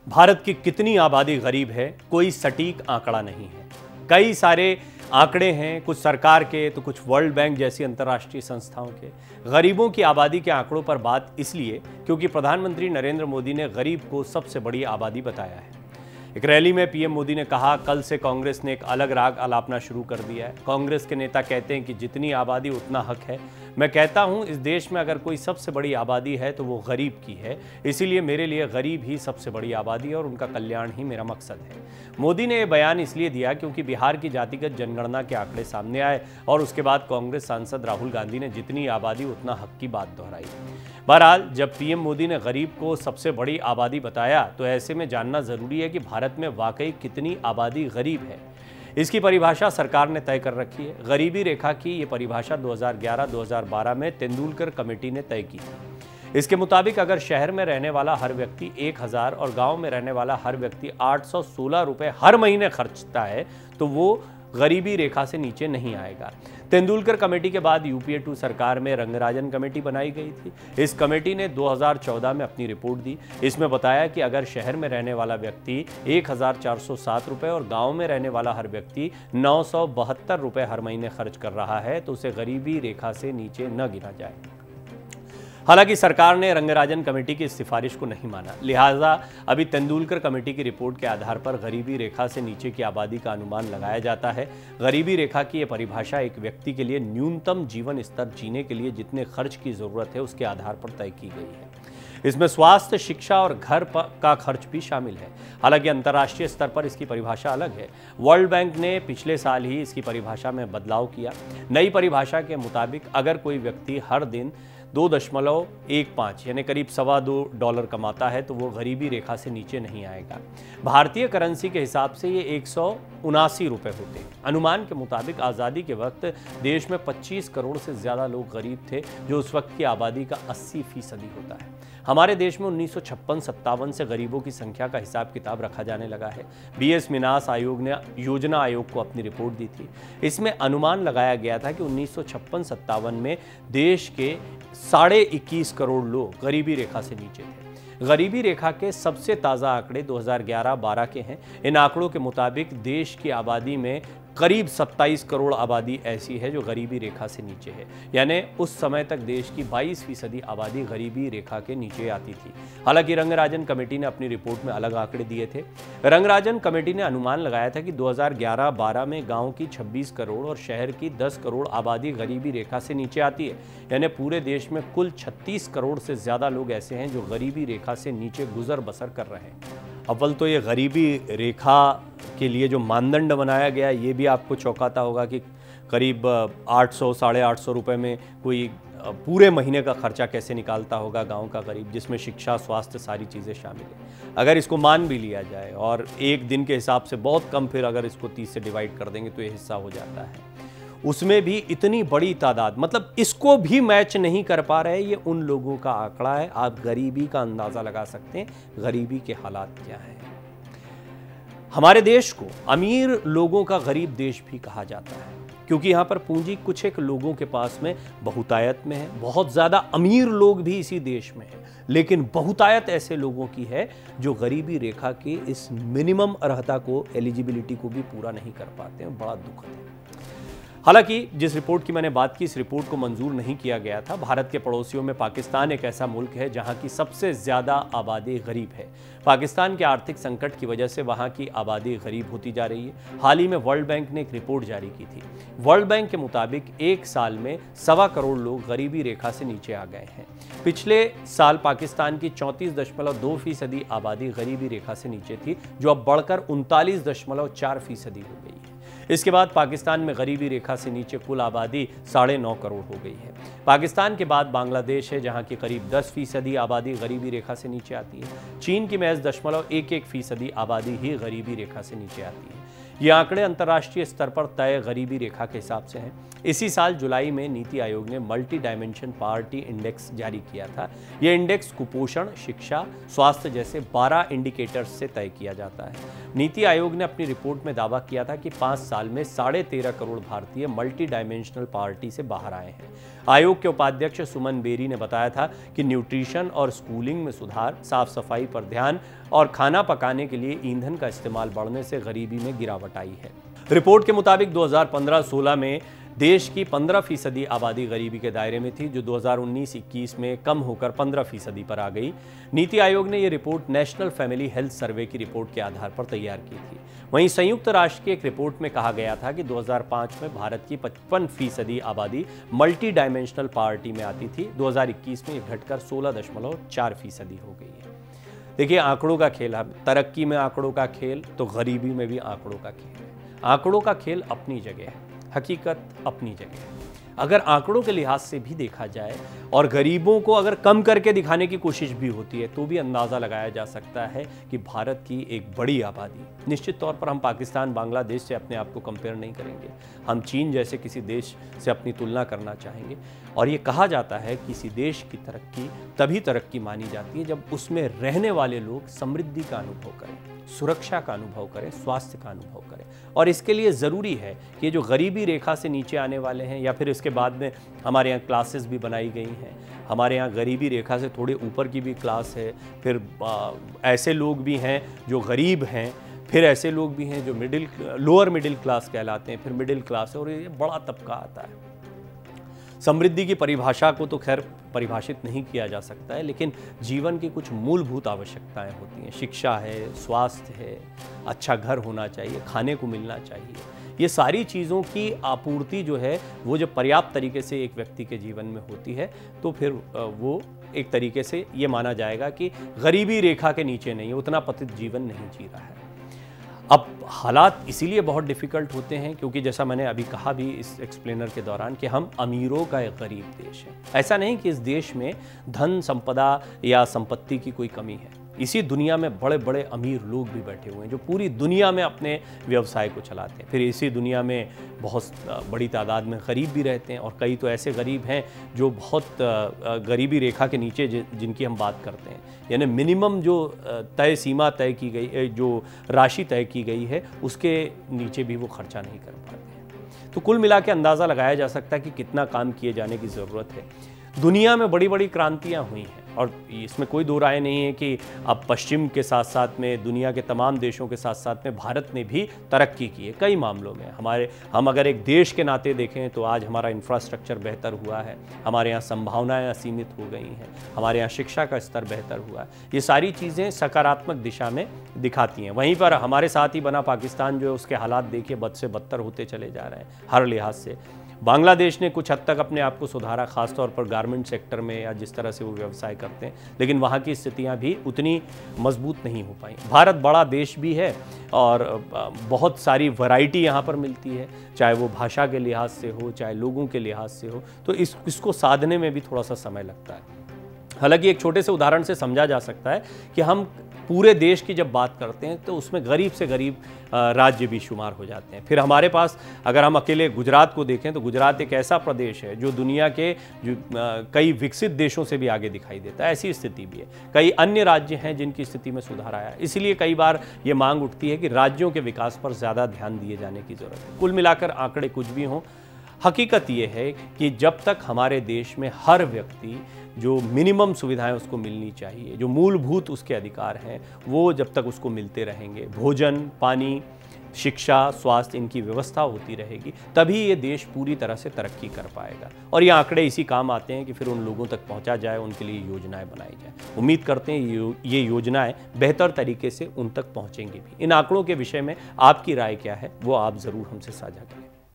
भारत की कितनी आबादी गरीब है, कोई सटीक आंकड़ा नहीं है। कई सारे आंकड़े हैं, कुछ सरकार के तो कुछ वर्ल्ड बैंक जैसी अंतर्राष्ट्रीय संस्थाओं के। गरीबों की आबादी के आंकड़ों पर बात इसलिए क्योंकि प्रधानमंत्री नरेंद्र मोदी ने गरीब को सबसे बड़ी आबादी बताया है। एक रैली में पीएम मोदी ने कहा, कल से कांग्रेस ने एक अलग राग अलापना शुरू कर दिया है। कांग्रेस के नेता कहते हैं कि जितनी आबादी उतना हक है। मैं कहता हूं, इस देश में अगर कोई सबसे बड़ी आबादी है तो वो गरीब की है। इसीलिए मेरे लिए गरीब ही सबसे बड़ी आबादी है और उनका कल्याण ही मेरा मकसद है। मोदी ने यह बयान इसलिए दिया क्योंकि बिहार की जातिगत जनगणना के आंकड़े सामने आए और उसके बाद कांग्रेस सांसद राहुल गांधी ने जितनी आबादी उतना हक की बात दोहराई। बहरहाल, जब पीएम मोदी ने गरीब को सबसे बड़ी आबादी बताया तो ऐसे में जानना जरूरी है कि भारत में वाकई कितनी आबादी गरीब है। इसकी परिभाषा सरकार ने तय कर रखी है। गरीबी रेखा की ये परिभाषा 2011-2012 में तेंदुलकर कमेटी ने तय की थी। इसके मुताबिक अगर शहर में रहने वाला हर व्यक्ति 1000 और गांव में रहने वाला हर व्यक्ति 816 रुपए हर महीने खर्चता है तो वो गरीबी रेखा से नीचे नहीं आएगा। तेंदुलकर कमेटी के बाद यूपीए 2 सरकार में रंगराजन कमेटी बनाई गई थी। इस कमेटी ने 2014 में अपनी रिपोर्ट दी। इसमें बताया कि अगर शहर में रहने वाला व्यक्ति 1407 रुपए और गांव में रहने वाला हर व्यक्ति 972 रुपए हर महीने खर्च कर रहा है तो उसे गरीबी रेखा से नीचे न गिना जाए। हालांकि सरकार ने रंगराजन कमेटी की इस सिफारिश को नहीं माना, लिहाजा अभी तेंदुलकर कमेटी की रिपोर्ट के आधार पर गरीबी रेखा से नीचे की आबादी का अनुमान लगाया जाता है। गरीबी रेखा की यह परिभाषा एक व्यक्ति के लिए न्यूनतम जीवन स्तर जीने के लिए जितने खर्च की जरूरत है उसके आधार पर तय की गई है। इसमें स्वास्थ्य, शिक्षा और घर का खर्च भी शामिल है। हालांकि अंतर्राष्ट्रीय स्तर पर इसकी परिभाषा अलग है। वर्ल्ड बैंक ने पिछले साल ही इसकी परिभाषा में बदलाव किया। नई परिभाषा के मुताबिक अगर कोई व्यक्ति हर दिन 2.15 यानी करीब $2.25 कमाता है तो वो गरीबी रेखा से नीचे नहीं आएगा। भारतीय करेंसी के हिसाब से ये 179 रुपए होते हैं। अनुमान के मुताबिक आज़ादी के वक्त देश में 25 करोड़ से ज़्यादा लोग गरीब थे, जो उस वक्त की आबादी का 80% होता है। हमारे देश में 1956-57 से गरीबों की संख्या का हिसाब किताब रखा जाने लगा है। बीएस मिनास आयोग ने योजना आयोग को अपनी रिपोर्ट दी थी। इसमें अनुमान लगाया गया था कि 1956-57 में देश के 21.5 करोड़ लोग गरीबी रेखा से नीचे थे। गरीबी रेखा के सबसे ताज़ा आंकड़े 2011-12 के हैं। इन आंकड़ों के मुताबिक देश की आबादी में करीब 27 करोड़ आबादी ऐसी है जो गरीबी रेखा से नीचे है, यानी उस समय तक देश की 22% आबादी गरीबी रेखा के नीचे आती थी। हालांकि रंगराजन कमेटी ने अपनी रिपोर्ट में अलग आंकड़े दिए थे। रंगराजन कमेटी ने अनुमान लगाया था कि 2011-12 में गांव की 26 करोड़ और शहर की 10 करोड़ आबादी गरीबी रेखा से नीचे आती है, यानी पूरे देश में कुल 36 करोड़ से ज़्यादा लोग ऐसे हैं जो गरीबी रेखा से नीचे गुजर बसर कर रहे हैं। अव्वल तो ये गरीबी रेखा के लिए जो मानदंड बनाया गया ये भी आपको चौंकाता होगा कि करीब 800 850 रुपए में कोई पूरे महीने का खर्चा कैसे निकालता होगा गांव का गरीब, जिसमें शिक्षा, स्वास्थ्य, सारी चीज़ें शामिल हैं। अगर इसको मान भी लिया जाए और एक दिन के हिसाब से बहुत कम, फिर अगर इसको 30 से डिवाइड कर देंगे तो ये हिस्सा हो जाता है। उसमें भी इतनी बड़ी तादाद, मतलब इसको भी मैच नहीं कर पा रहे। ये उन लोगों का आंकड़ा है। आप गरीबी का अंदाज़ा लगा सकते हैं गरीबी के हालात क्या हैं। हमारे देश को अमीर लोगों का गरीब देश भी कहा जाता है क्योंकि यहाँ पर पूंजी कुछ एक लोगों के पास में बहुतायत में है। बहुत ज़्यादा अमीर लोग भी इसी देश में हैं, लेकिन बहुतायत ऐसे लोगों की है जो गरीबी रेखा की इस मिनिमम अर्हता को, एलिजिबिलिटी को भी पूरा नहीं कर पाते हैं। बड़ा दुखद है। हालांकि जिस रिपोर्ट की मैंने बात की, इस रिपोर्ट को मंजूर नहीं किया गया था। भारत के पड़ोसियों में पाकिस्तान एक ऐसा मुल्क है जहां की सबसे ज़्यादा आबादी गरीब है। पाकिस्तान के आर्थिक संकट की वजह से वहां की आबादी गरीब होती जा रही है। हाल ही में वर्ल्ड बैंक ने एक रिपोर्ट जारी की थी। वर्ल्ड बैंक के मुताबिक एक साल में 1.25 करोड़ लोग गरीबी रेखा से नीचे आ गए हैं। पिछले साल पाकिस्तान की 34.2% आबादी गरीबी रेखा से नीचे थी, जो अब बढ़कर 39.4% हो गई है। इसके बाद पाकिस्तान में गरीबी रेखा से नीचे कुल आबादी 9.5 करोड़ हो गई है। पाकिस्तान के बाद बांग्लादेश है जहां की करीब 10% आबादी गरीबी रेखा से नीचे आती है। चीन की महज 0.11% आबादी ही गरीबी रेखा से नीचे आती है। ये आंकड़े अंतर्राष्ट्रीय स्तर पर तय गरीबी रेखा के हिसाब से हैं। इसी साल जुलाई में नीति आयोग ने मल्टी डायमेंशन पावर्टी इंडेक्स जारी किया था। यह इंडेक्स कुपोषण, शिक्षा, स्वास्थ्य जैसे 12 इंडिकेटर्स से तय किया जाता है। नीति आयोग ने अपनी रिपोर्ट में दावा किया था कि 5 साल में 13.5 करोड़ भारतीय मल्टी डायमेंशनल पावर्टी से बाहर आए हैं। आयोग के उपाध्यक्ष सुमन बेरी ने बताया था कि न्यूट्रिशन और स्कूलिंग में सुधार, साफ सफाई पर ध्यान और खाना पकाने के लिए ईंधन का इस्तेमाल बढ़ने से गरीबी में गिरावट आई है। रिपोर्ट के मुताबिक 2015-16 में देश की 15% आबादी गरीबी के दायरे में थी, जो 2019-21 में कम होकर 15% पर आ गई। नीति आयोग ने यह report national family health survey की रिपोर्ट के आधार पर तैयार की थी। वहीं संयुक्त राष्ट्र की एक रिपोर्ट में कहा गया था कि 2005 में भारत की 55% आबादी मल्टी डायमेंशनल पॉवर्टी में आती थी। 2021 में यह घटकर 16.4% हो गई है। देखिए, आंकड़ों का खेल है, तरक्की में आंकड़ों का खेल तो गरीबी में भी आंकड़ों का खेल है। आंकड़ों का खेल अपनी जगह है, हकीकत अपनी जगह है। अगर आंकड़ों के लिहाज से भी देखा जाए और गरीबों को अगर कम करके दिखाने की कोशिश भी होती है तो भी अंदाज़ा लगाया जा सकता है कि भारत की एक बड़ी आबादी, निश्चित तौर पर हम पाकिस्तान, बांग्लादेश से अपने आप को कंपेयर नहीं करेंगे, हम चीन जैसे किसी देश से अपनी तुलना करना चाहेंगे। और ये कहा जाता है कि किसी देश की तरक्की तभी तरक्की मानी जाती है जब उसमें रहने वाले लोग समृद्धि का अनुभव करें, सुरक्षा का अनुभव करें, स्वास्थ्य का अनुभव करें। और इसके लिए ज़रूरी है कि जो गरीबी रेखा से नीचे आने वाले हैं, या फिर इसके बाद में हमारे यहाँ क्लासेस भी बनाई गई हैं, हमारे यहाँ गरीबी रेखा से थोड़े ऊपर की भी क्लास है, फिर ऐसे लोग भी हैं जो गरीब हैं, फिर ऐसे लोग भी हैं जो लोअर मिडिल क्लास कहलाते हैं, फिर मिडिल क्लास है, और ये बड़ा तबका आता है। समृद्धि की परिभाषा को तो खैर परिभाषित नहीं किया जा सकता है, लेकिन जीवन की कुछ मूलभूत आवश्यकताएं होती हैं। शिक्षा है, स्वास्थ्य है, अच्छा घर होना चाहिए, खाने को मिलना चाहिए। ये सारी चीज़ों की आपूर्ति जो है वो जब पर्याप्त तरीके से एक व्यक्ति के जीवन में होती है तो फिर वो एक तरीके से ये माना जाएगा कि गरीबी रेखा के नीचे नहीं है, उतना पतित जीवन नहीं जी रहा है। अब हालात इसीलिए बहुत डिफ़िकल्ट होते हैं क्योंकि जैसा मैंने अभी कहा भी इस एक्सप्लेनर के दौरान कि हम अमीरों का एक गरीब देश है। ऐसा नहीं कि इस देश में धन संपदा या संपत्ति की कोई कमी है। इसी दुनिया में बड़े बड़े अमीर लोग भी बैठे हुए हैं जो पूरी दुनिया में अपने व्यवसाय को चलाते हैं। फिर इसी दुनिया में बहुत बड़ी तादाद में गरीब भी रहते हैं, और कई तो ऐसे गरीब हैं जो बहुत गरीबी रेखा के नीचे जिनकी हम बात करते हैं, यानी मिनिमम जो तय सीमा तय की गई, जो राशि तय की गई है, उसके नीचे भी वो खर्चा नहीं कर पाते हैं। तो कुल मिला के अंदाज़ा लगाया जा सकता है कि कितना काम किए जाने की ज़रूरत है। दुनिया में बड़ी बड़ी क्रांतियाँ हुई हैं और इसमें कोई दो राय नहीं है कि अब पश्चिम के साथ साथ में दुनिया के तमाम देशों के साथ साथ में भारत ने भी तरक्की की है कई मामलों में। हम अगर एक देश के नाते देखें तो आज हमारा इंफ्रास्ट्रक्चर बेहतर हुआ है, हमारे यहाँ संभावनाएं असीमित हो गई हैं, हमारे यहाँ शिक्षा का स्तर बेहतर हुआ है। ये सारी चीज़ें सकारात्मक दिशा में दिखाती हैं। वहीं पर हमारे साथ ही बना पाकिस्तान जो है उसके हालात देखिए बद से बदतर होते चले जा रहे हैं हर लिहाज से। बांग्लादेश ने कुछ हद तक अपने आप को सुधारा, खासतौर पर गारमेंट सेक्टर में या जिस तरह से वो व्यवसाय करते हैं, लेकिन वहाँ की स्थितियाँ भी उतनी मजबूत नहीं हो पाई। भारत बड़ा देश भी है और बहुत सारी वैरायटी यहाँ पर मिलती है, चाहे वो भाषा के लिहाज से हो, चाहे लोगों के लिहाज से हो, तो इसको साधने में भी थोड़ा सा समय लगता है। हालांकि एक छोटे से उदाहरण से समझा जा सकता है कि हम पूरे देश की जब बात करते हैं तो उसमें गरीब से गरीब राज्य भी शुमार हो जाते हैं। फिर हमारे पास अगर हम अकेले गुजरात को देखें तो गुजरात एक ऐसा प्रदेश है जो दुनिया के कई विकसित देशों से भी आगे दिखाई देता है। ऐसी स्थिति भी है। कई अन्य राज्य हैं जिनकी स्थिति में सुधार आया। इसलिए कई बार ये मांग उठती है कि राज्यों के विकास पर ज़्यादा ध्यान दिए जाने की ज़रूरत है। कुल मिलाकर आंकड़े कुछ भी हों, हकीकत ये है कि जब तक हमारे देश में हर व्यक्ति जो मिनिमम सुविधाएं उसको मिलनी चाहिए, जो मूलभूत उसके अधिकार हैं, वो जब तक उसको मिलते रहेंगे, भोजन, पानी, शिक्षा, स्वास्थ्य, इनकी व्यवस्था होती रहेगी, तभी ये देश पूरी तरह से तरक्की कर पाएगा। और ये आंकड़े इसी काम आते हैं कि फिर उन लोगों तक पहुंचा जाए, उनके लिए योजनाएं बनाई जाए। उम्मीद करते हैं ये योजनाएं बेहतर तरीके से उन तक पहुंचेंगी भी। इन आंकड़ों के विषय में आपकी राय क्या है वो आप ज़रूर हमसे साझा करें।